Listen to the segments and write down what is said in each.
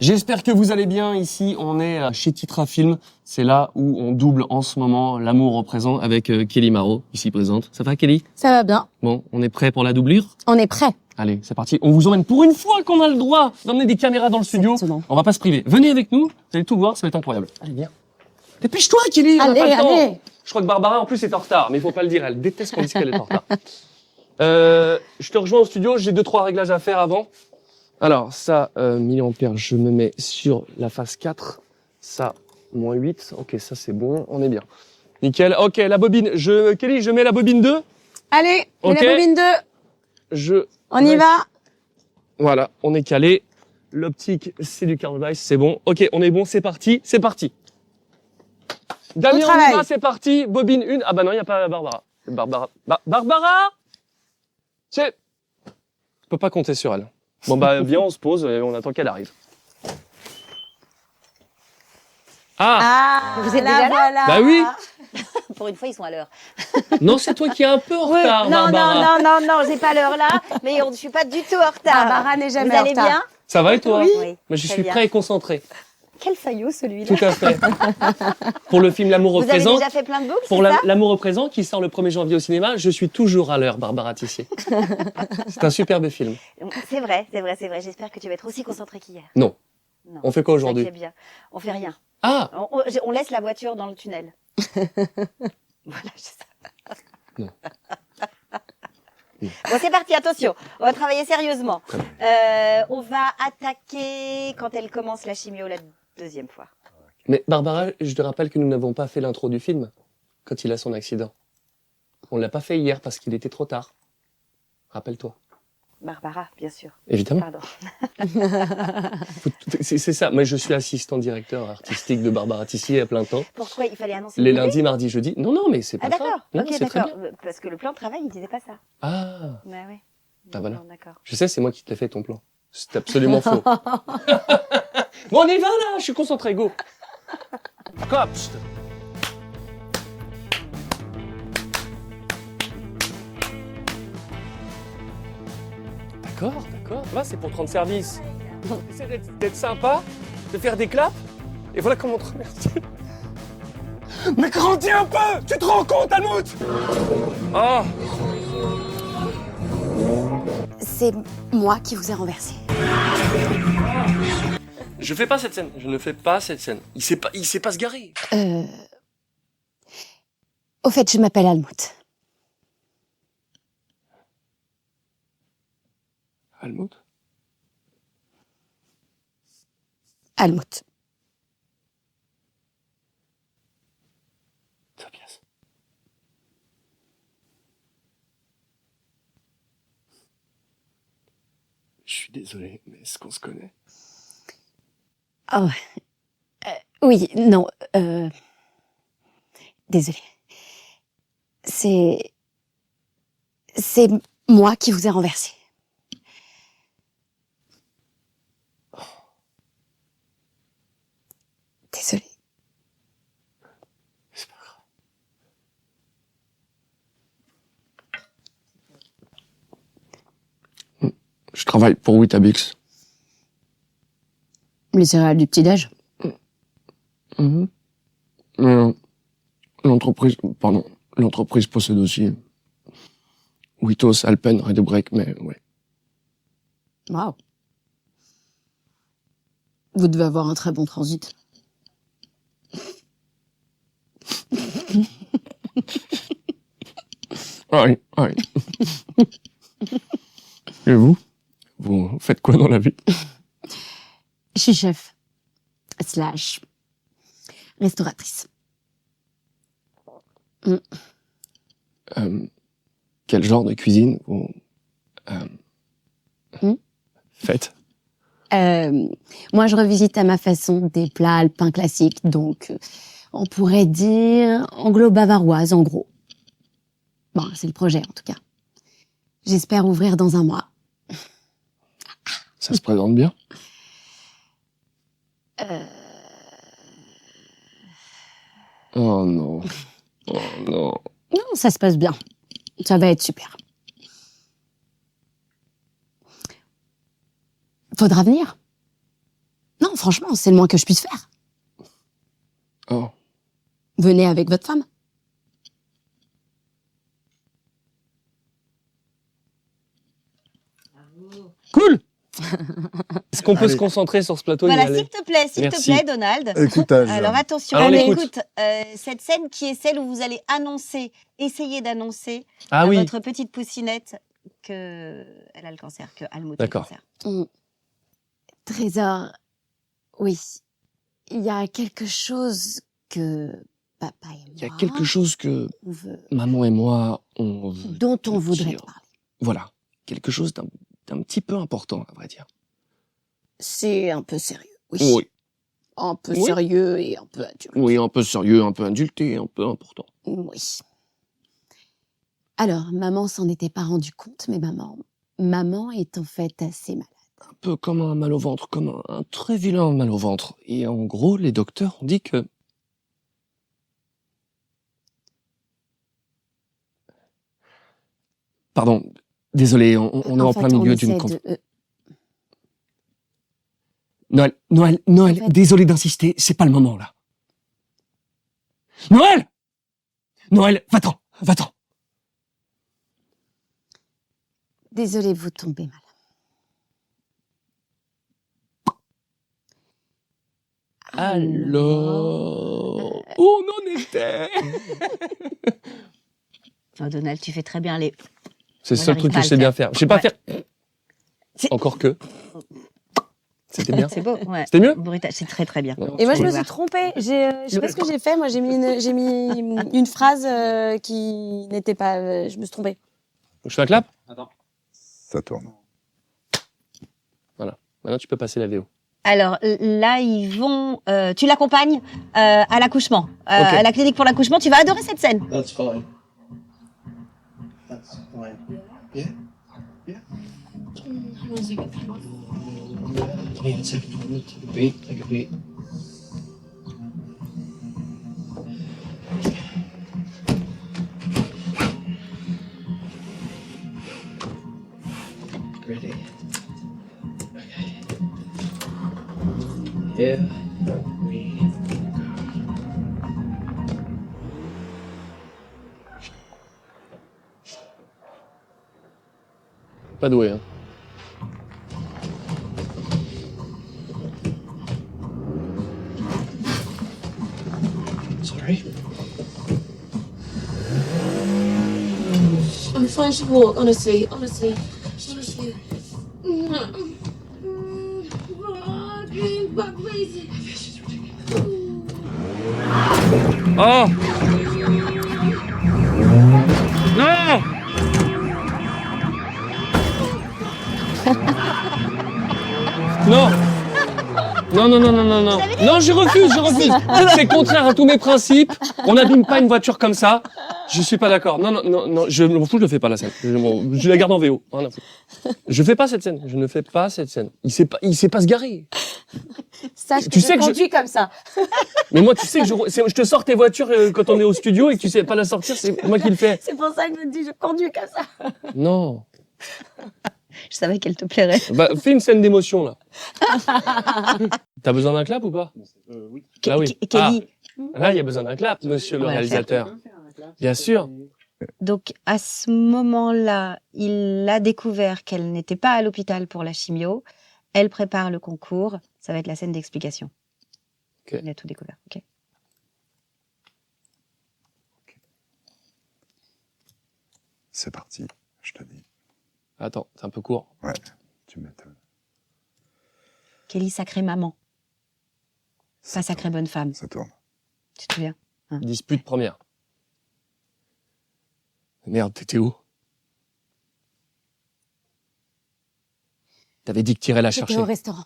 J'espère que vous allez bien. Ici, on est chez Titra Film. C'est là où on double en ce moment L'amour au présent avec Kelly Marot, ici présente. Ça va, Kelly? Ça va bien. Bon, on est prêt pour la doublure? On est prêt. Allez, c'est parti. On vous emmène pour une fois qu'on a le droit d'emmener des caméras dans le studio. Exactement. On va pas se priver. Venez avec nous. Vous allez tout voir, ça va être incroyable. Allez, viens. Dépêche-toi, Kelly. On a pas le temps. Je crois que Barbara, en plus, est en retard. Mais il faut pas le dire. Elle déteste qu'on dise qu'elle est en retard. Je te rejoins au studio. J'ai 2-3 réglages à faire avant. Alors, ça, milliampères, je me mets sur la phase 4. Ça, moins 8. Ok, ça, c'est bon. On est bien. Nickel. Ok, la bobine. Kelly, je mets la bobine 2. Allez, Ok. la bobine 2. On y va. Voilà, on est calé. L'optique, c'est du Carl-Zeiss, c'est bon. Ok, on est bon, c'est parti. C'est parti. Damien, on y va, c'est parti. Bobine 1. Ah bah non, il n'y a pas Barbara. C'est Barbara. Barbara! Je peux pas compter sur elle. Bon bah viens, on se pose et on attend qu'elle arrive. Vous êtes déjà là? Voilà. Bah oui. Pour une fois, ils sont à l'heure. Non, c'est toi qui es un peu en retard, Barbara. Non, j'ai pas l'heure là, mais je suis pas du tout en retard. Barbara n'est jamais Vous allez en retard. bien? Ça va et toi? Oui. Moi, je Très suis bien. prêt et concentré. Quel faillot celui-là. Tout à fait. Pour le film L'amour au Vous avez présent. déjà fait plein de boucles, Pour c'est ça? L'amour au présent, qui sort le 1er janvier au cinéma, je suis toujours à l'heure, Barbara Tissier. C'est un superbe film. C'est vrai. J'espère que tu vas être aussi concentré qu'hier. Non. Non. On fait quoi aujourd'hui? Ça qui est bien. On fait rien. Ah! On laisse la voiture dans le tunnel. Voilà, je sais. Non. Bon, c'est parti, attention. On va travailler sérieusement. On va attaquer quand elle commence la chimio la deuxième fois. Mais Barbara, je te rappelle que nous n'avons pas fait l'intro du film quand il a son accident. On l'a pas fait hier parce qu'il était trop tard. Rappelle-toi. Barbara, bien sûr. Évidemment. Pardon. C'est ça. Moi, je suis assistant directeur artistique de Barbara Tissier à plein temps. Pourquoi il fallait annoncer Les le bébé? lundis, mardis, jeudis. Non, mais c'est pas Ah ça. d'accord. Non, Ok, c'est très d'accord. bien. Parce que le plan de travail, il disait pas ça. Ah. Bah ouais. Ah, voilà. Non, d'accord. Je sais, c'est moi qui te l'ai fait ton plan. C'est absolument faux. Bon, on y va là. Je suis concentré. Go. Cops. D'accord. Là, c'est pour te rendre service. Essaie d'être sympa, de faire des claps, et voilà comment on te remercie. Mais grandis un peu! Tu te rends compte, Helmut? Oh! C'est moi qui vous ai renversé. Je fais pas cette scène. Je ne fais pas cette scène. Il sait pas se garer. Au fait, je m'appelle Helmut. Helmut? Helmut. Tobias. Je suis désolé, mais est-ce qu'on se connaît? Oh. Oui, non. Désolée. C'est moi qui vous ai renversé. Désolée. C'est pas grave. Je travaille pour Weetabix. Les céréales du petit-déj. L'entreprise possède aussi Witos, Alpen, Red Break, mais ouais. Waouh. Vous devez avoir un très bon transit. Oui. Et vous faites quoi dans la vie? Je suis chef. / restauratrice. Quel genre de cuisine vous faites? Moi, je revisite à ma façon des plats alpins classiques, donc on pourrait dire anglo-bavaroise, en gros. Bon, c'est le projet, en tout cas. J'espère ouvrir dans un mois. Ça se présente bien? Oh non. Oh non. Non, ça se passe bien. Ça va être super. Faudra venir. Non, franchement, c'est le moins que je puisse faire. Oh. Venez avec votre femme. Cool. Est-ce qu'on peut se concentrer sur ce plateau? Voilà, et y aller s'il te plaît, Donald. Écoutage. Alors attention, Alors, on allez, écoute. écoute, cette scène qui est celle où vous allez essayer d'annoncer Ah à oui. votre petite poussinette que elle a le cancer, que Almut a le D'accord. cancer. Trésor, oui. Il y a quelque chose que papa et moi... Il y a quelque chose que on veut- maman et moi, on veut dont on te voudrait dire. te parler. Voilà. Quelque chose d'un petit peu important, à vrai dire. C'est un peu sérieux, oui. Oui. Un peu Oui. sérieux et un peu adulte. Oui, un peu sérieux, un peu adulté, un peu important. Oui. Alors, maman s'en était pas rendu compte, mais maman est en fait assez malade. Un peu comme un mal au ventre, comme un très vilain mal au ventre. Et en gros, les docteurs ont dit que... Pardon, désolé, on est en fait, plein milieu on d'une... essaie de... Noël, En fait- désolé d'insister, c'est pas le moment, là. Noël, va-t'en. Désolée, vous tombez mal. Alors... Où on en était? Oh, Donald, tu fais très bien les... C'est le Moi, seul j'arrive truc pas que à je sais le bien faire. faire. Je sais pas Ouais. faire... C'est- Encore que... C'était bien. C'est beau, ouais. C'était mieux? Bruitage, c'est très très bien. Et moi, je me Voir. suis trompée. Je sais pas ce que j'ai fait. Moi, j'ai mis une phrase qui n'était pas... je me suis trompée. Je fais un clap? Ça tourne. Maintenant, tu peux passer la VO. Alors là, ils vont... tu l'accompagnes à l'accouchement, à la clinique pour l'accouchement. Tu vas adorer cette scène. That's fine. That's fine. Yeah? Yeah? Hang on a second. Take a second. Take a beat. Take a beat. Ready? Okay. Here we go. Pas doué, hein. Sorry. I'm fine to walk, honestly. Dream back crazy. Oh! Non! Non! Non, je refuse. C'est contraire à tous mes principes. On n'abîme pas une voiture comme ça. Je suis pas d'accord. Non, je m'en fous, je le fais pas la scène. Je la garde en VO. Rien à foutre. Je fais pas cette scène. Je ne fais pas cette scène. Il sait pas se garer. Sache que Tu sais je que je- conduis comme ça. Mais moi, tu sais que je te sors tes voitures quand on est au studio et que tu sais pas la sortir, c'est moi qui le fais. C'est pour ça que je me dis, je conduis comme ça. Non. Je savais qu'elle te plairait. Bah, fais une scène d'émotion, là. T'as besoin d'un clap ou pas? Oui. Ah oui. Kelly. Là, il y a besoin d'un clap, monsieur le On va le réalisateur. Bien sûr. Donc à ce moment-là, il a découvert qu'elle n'était pas à l'hôpital pour la chimio. Elle prépare le concours. Ça va être la scène d'explication. Ok. Il a tout découvert. Ok. C'est parti, je te dis. Attends, c'est un peu court. Ouais, tu m'étonnes. Kelly, sacrée maman. Pas sacrée bonne femme. Ça tourne. Tu te souviens? Dispute première. Merde, t'étais où? T'avais dit que t'irais la J'étais chercher. au restaurant.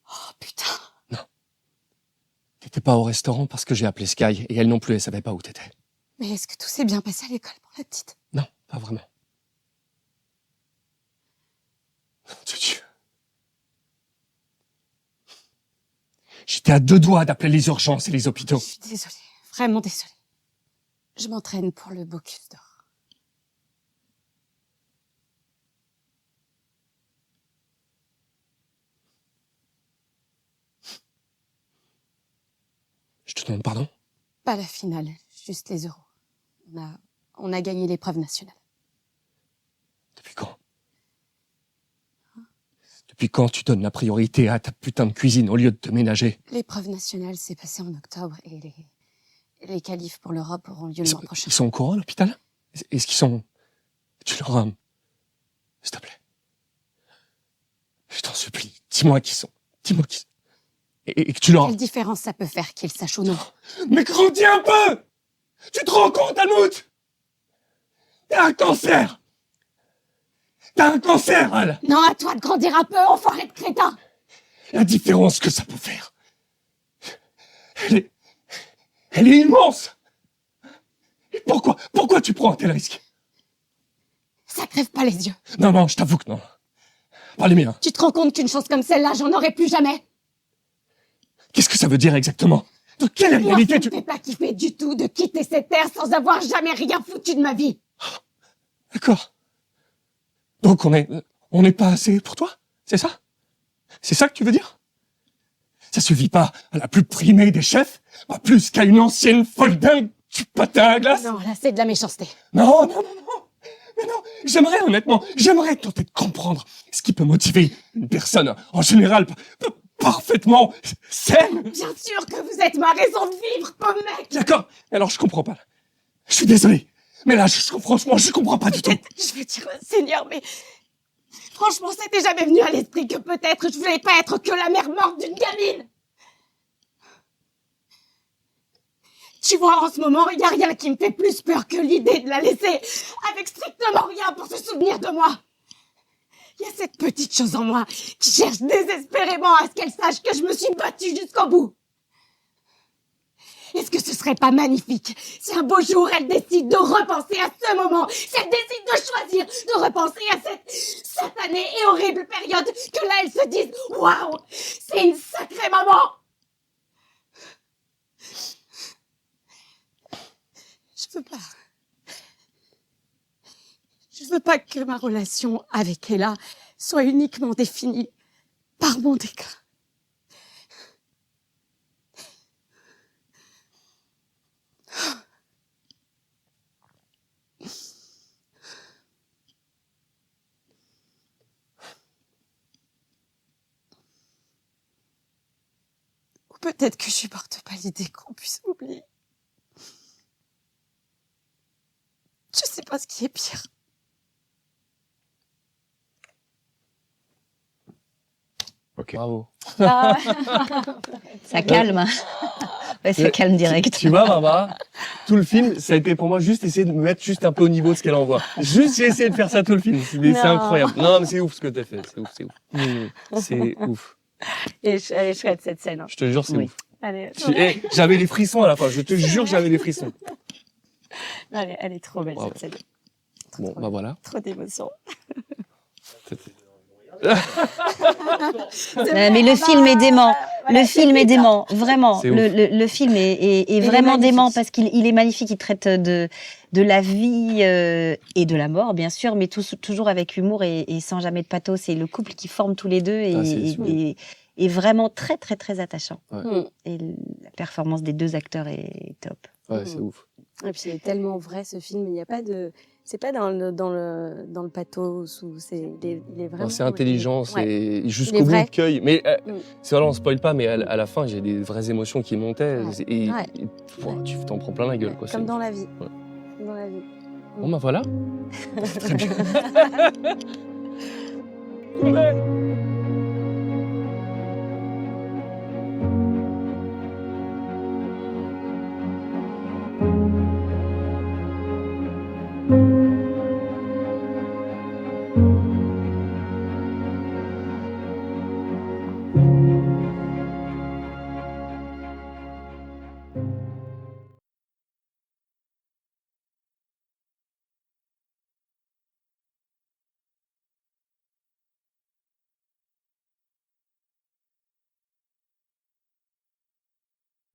Oh putain. T'étais pas au restaurant parce que j'ai appelé Sky et elle non plus, elle savait pas où t'étais. Mais est-ce que tout s'est bien passé à l'école pour la petite? Non, pas vraiment. Dieu, Dieu. J'étais à deux doigts d'appeler les urgences et les hôpitaux. Je suis désolée, vraiment désolée. Je m'entraîne pour le Bocuse d'Or. Je te demande pardon. Pas la finale, juste les euros. On a gagné l'épreuve nationale. Depuis quand? Depuis quand tu donnes la priorité à ta putain de cuisine au lieu de te ménager? L'épreuve nationale s'est passée en octobre et les qualifs pour l'Europe auront lieu le mois prochain. Ils sont au courant à l'hôpital? Est-ce qu'ils sont... Tu leur as... S'il te plaît. Je t'en supplie, dis-moi qui sont. Dis-moi qui sont. Et que tu leur... Quelle différence ça peut faire qu'ils sachent ou non? Mais grandis un peu! Tu te rends compte, Helmut? T'as un cancer! T'as un cancer, Al! Non, à toi de grandir un peu, enfoiré de crétin! La différence que ça peut faire, elle est immense! Et pourquoi tu prends un tel risque? Ça crève pas les yeux. Non, je t'avoue que non. Pas les miens. Tu te rends compte qu'une chance comme celle-là, j'en aurai plus jamais? Qu'est-ce que ça veut dire exactement? De quelle Moi, réalité ça tu... me fait pas kiffer du tout de quitter cette terre sans avoir jamais rien foutu de ma vie. D'accord. Donc on n'est pas assez pour toi? C'est ça? C'est ça que tu veux dire? Ça suffit pas à la plus primée des chefs, pas plus qu'à une ancienne folle dingue du patin à glace? Non, là, c'est de la méchanceté. Non. Mais non, j'aimerais tenter de comprendre ce qui peut motiver une personne en général parfaitement saine. Bien sûr que vous êtes ma raison de vivre, pauvre mec. D'accord, alors je comprends pas. Je suis désolé, mais là, franchement, je comprends pas du tout. Je vais dire, Seigneur, mais franchement, ça t'est jamais venu à l'esprit que peut-être je voulais pas être que la mère morte d'une gamine. Tu vois, en ce moment, il y a rien qui me fait plus peur que l'idée de la laisser avec strictement rien pour se souvenir de moi. Il y a cette petite chose en moi qui cherche désespérément à ce qu'elle sache que je me suis battue jusqu'au bout. Est-ce que ce serait pas magnifique si un beau jour elle décide de repenser à ce moment, si elle décide de choisir de repenser à cette satanée et horrible période, que là elle se dise « Waouh, c'est une sacrée maman !» Je veux pas que ma relation avec Ella soit uniquement définie par mon déclin. Ou peut-être que je supporte pas l'idée qu'on puisse m'oublier. Je sais pas ce qui est pire. Ok. Bravo. Ça calme. Ouais, ça calme direct. Tu vois, Barbara, tout le film, ça a été pour moi juste essayer de me mettre juste un peu au niveau de ce qu'elle envoie. Juste, j'ai essayé de faire ça tout le film. C'est incroyable. Non, mais c'est ouf ce que t'as fait. C'est ouf. C'est ouf. Et elle est chouette cette scène. Hein. Je te jure, c'est Oui. ouf. Elle J'avais les frissons à la fin. Je te jure, j'avais les frissons. est trop belle Bravo. cette scène. Bon, bah voilà. Trop d'émotions. Mais le film est dément. Le film est dément, vraiment. C'est ouf. Le film est Il est vraiment magnifique. dément parce qu'il est magnifique. Il traite de la vie et de la mort, bien sûr, mais toujours avec humour et sans jamais de pathos. C'est le couple qui forme tous les deux et vraiment très, très, très attachant. Ouais. Et la performance des deux acteurs est top. Ouais, c'est ouf. Et puis c'est tellement vrai ce film. Il n'y a pas de. C'est pas dans le pathos ou il est vraiment. C'est intelligent, Ouais. c'est Il jusqu'au est bout vrai. de cueil. Mais Mm. c'est vrai, on spoil pas, mais à la fin, j'ai des vraies émotions qui montaient. Ouais. Et, Ouais. tu t'en prends plein la gueule. Quoi. Comme C'est- dans la vie. Ouais. Comme dans la vie. Bon, bah voilà. Très bien. Ouais.